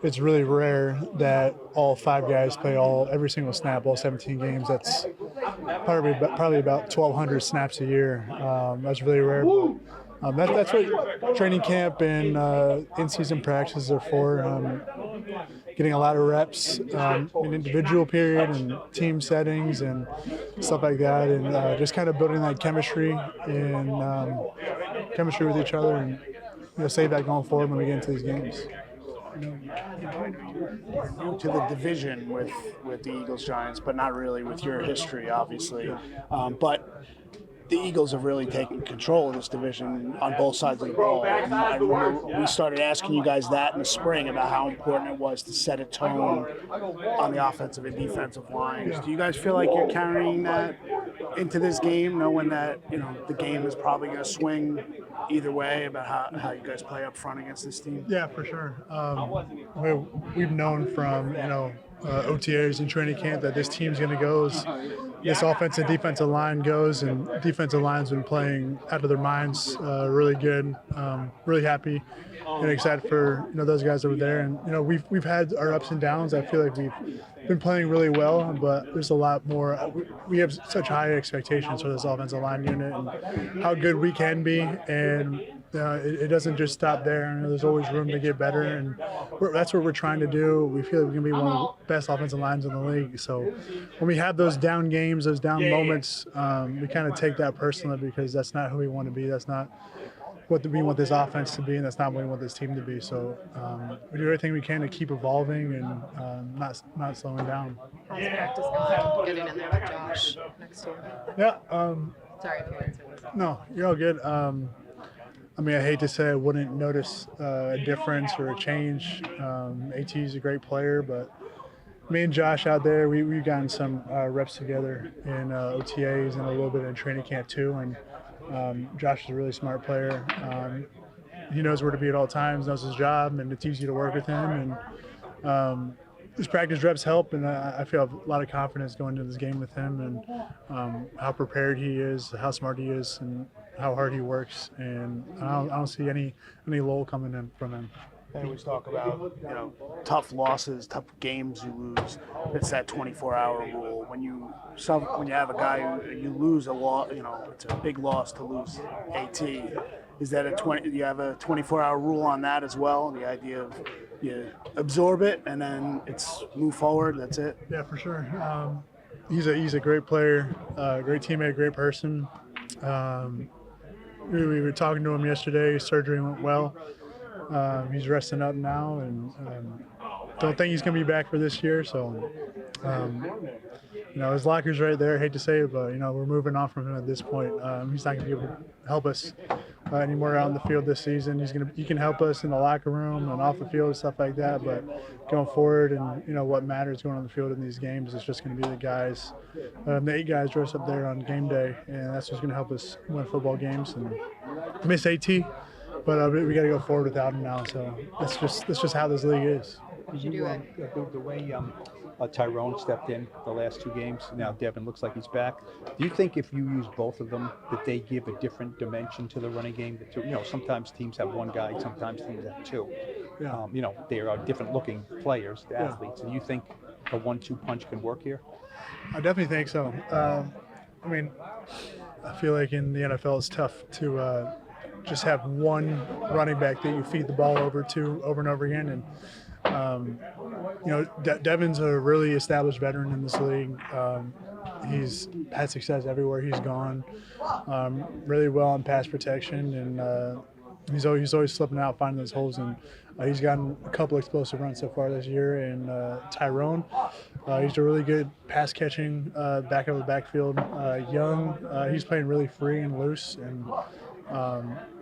it's really rare that all 5 guys play every single snap, all 17 games. That's probably about 1,200 snaps a year. That's really rare. That's what training camp and in-season practices are for. Getting a lot of reps in individual period and team settings and stuff like that, and just kind of building that chemistry and chemistry with each other, and save that going forward when we get into these games. I know you're new to the division with the Eagles Giants, but not really with your history, obviously. But the Eagles have really taken control of this division on both sides of the ball. And I remember we started asking you guys that in the spring about how important it was to set a tone on the offensive and defensive lines. Do you guys feel like you're carrying that into this game, knowing that the game is probably going to swing either way about how you guys play up front against this team? Yeah, for sure. We've known from OTAs and training camp that this team's going to go as this offensive and defensive line goes, and defensive line's been playing out of their minds, really good. Really happy and excited for those guys over there. And we've had our ups and downs. I feel like we've been playing really well, but there's a lot more. We have such high expectations for this offensive line unit and how good we can be, and it doesn't just stop there. There's always room to get better, and that's what we're trying to do. We feel like we can be one of the best offensive lines in the league. So when we have those down games, those down moments, we kind of take that personally, because that's not who we want to be. That's not what we want this offense to be, and that's not what we want this team to be. So we do everything we can to keep evolving and not slowing down. How's practice going? Getting in there with Josh next year. Yeah. Sorry if you answered this. No, you're all good. I hate to say I wouldn't notice a difference or a change. AT is a great player, but me and Josh out there, we've gotten some reps together in OTAs and a little bit in training camp too. And Josh is a really smart player. He knows where to be at all times, knows his job, and it's easy to work with him. And his practice reps help, and I feel a lot of confidence going into this game with him, and how prepared he is, how smart he is, and how hard he works. And I don't see any lull coming in from him. They always talk about tough losses, tough games you lose. It's that 24-hour rule. When you have a guy who you lose a lot, it's a big loss to lose AT. Is that you have a 24-hour rule on that as well? The idea of you absorb it and then it's move forward. That's it. Yeah, for sure. He's a great player, great teammate, great person. We were talking to him yesterday. His surgery went well. He's resting up now, and don't think he's going to be back for this year. So, his locker's right there. I hate to say it, but we're moving on from him at this point. He's not going to be able to help us anymore out in the field this season. He can help us in the locker room and off the field and stuff like that. But going forward, and what matters going on the field in these games is just going to be the guys, the 8 guys dressed up there on game day, and that's what's going to help us win football games. And miss AT. But we got to go forward without him now. So that's just how this league is. Did you do it? The way Tyrone stepped in the last 2 games, now Devin looks like he's back. Do you think if you use both of them, that they give a different dimension to the running game? Sometimes teams have 1 guy, sometimes teams have 2. Yeah. They are different looking players, the athletes. Do you think a 1-2 punch can work here? I definitely think so. I feel like in the NFL it's tough to just have one running back that you feed the ball over to over and over again. And, Devin's a really established veteran in this league. He's had success everywhere he's gone, really well in pass protection, and he's always slipping out, finding those holes. And he's gotten a couple explosive runs so far this year. And Tyrone, he's a really good pass catching back of the backfield. Young, he's playing really free and loose, and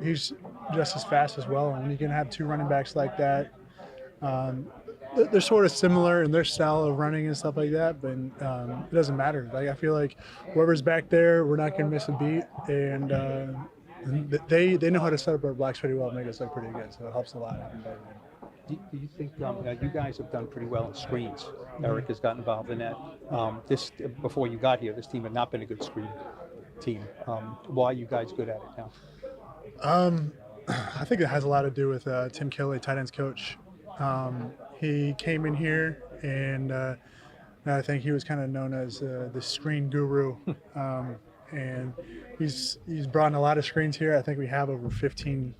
he's just as fast as well. And when you can have 2 running backs like that, they're sort of similar in their style of running and stuff like that, but it doesn't matter. Like, I feel like whoever's back there, we're not going to miss a beat, and they know how to set up our blocks pretty well and make us look pretty good, so it helps a lot. Do you think you guys have done pretty well in screens? Eric has got involved in that. Before you got here, this team had not been a good screen team. Why are you guys good at it now? I think it has a lot to do with Tim Kelly, tight ends coach. He came in here, and I think he was kind of known as the screen guru. And he's brought in a lot of screens here. I think we have over 15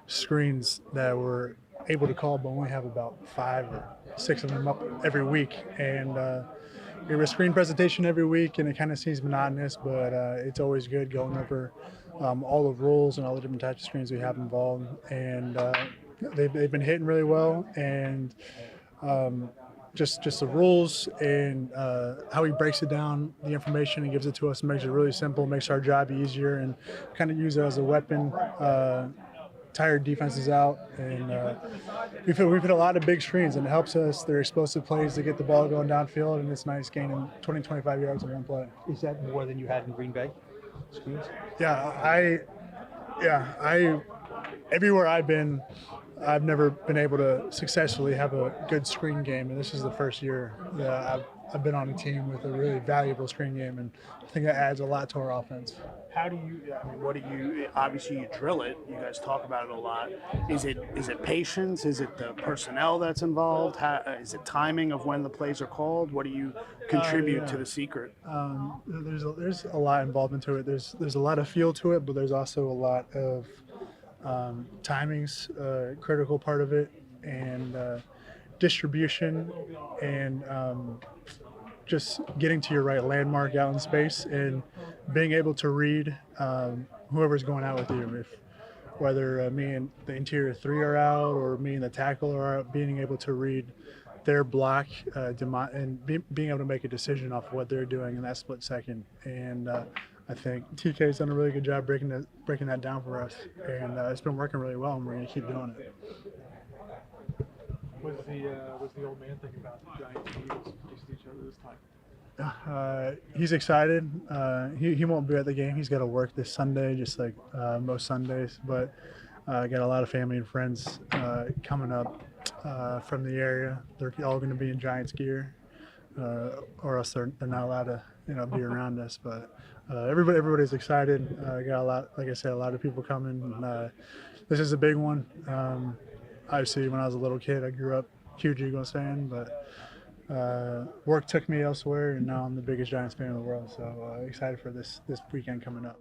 screens that we're able to call, but we only have about 5 or 6 of them up every week. And we have a screen presentation every week, and it kind of seems monotonous, but it's always good going over all the rules and all the different types of screens we have involved. And they've been hitting really well, and just the rules and how he breaks it down, the information and gives it to us, makes it really simple, makes our job easier, and kind of use it as a weapon. Tired defenses out, and we've hit a lot of big screens, and it helps us. They're explosive plays to get the ball going downfield, and it's nice gaining 20, 25 yards in one play. Is that more than you had in Green Bay? Screens? I everywhere I've been, I've never been able to successfully have a good screen game, and this is the first year that I've been on a team with a really valuable screen game, and I think that adds a lot to our offense. How do you? I mean, what do you? Obviously, you drill it. You guys talk about it a lot. Is it patience? Is it the personnel that's involved? Is it timing of when the plays are called? What do you contribute to the secret? There's a lot involved into it. There's a lot of feel to it, but there's also a lot of timing's a critical part of it, and distribution, and just getting to your right landmark out in space, and being able to read whoever's going out with you. Whether me and the interior 3 are out, or me and the tackle are out, being able to read their block and being able to make a decision off of what they're doing in that split second. And I think TK's done a really good job breaking that down for us, and it's been working really well, and we're going to keep doing it. What's the old man think about the Giants and Eagles facing each other this time? He's excited. He won't be at the game. He's got to work this Sunday, just like most Sundays. But got a lot of family and friends coming up from the area. They're all going to be in Giants gear, or else they're not allowed to be around us. But everybody's excited. Got a lot, like I said, a lot of people coming. This is a big one. Obviously, when I was a little kid, I grew up huge Eagles fan, but work took me elsewhere, and now I'm the biggest Giants fan in the world. So excited for this weekend coming up.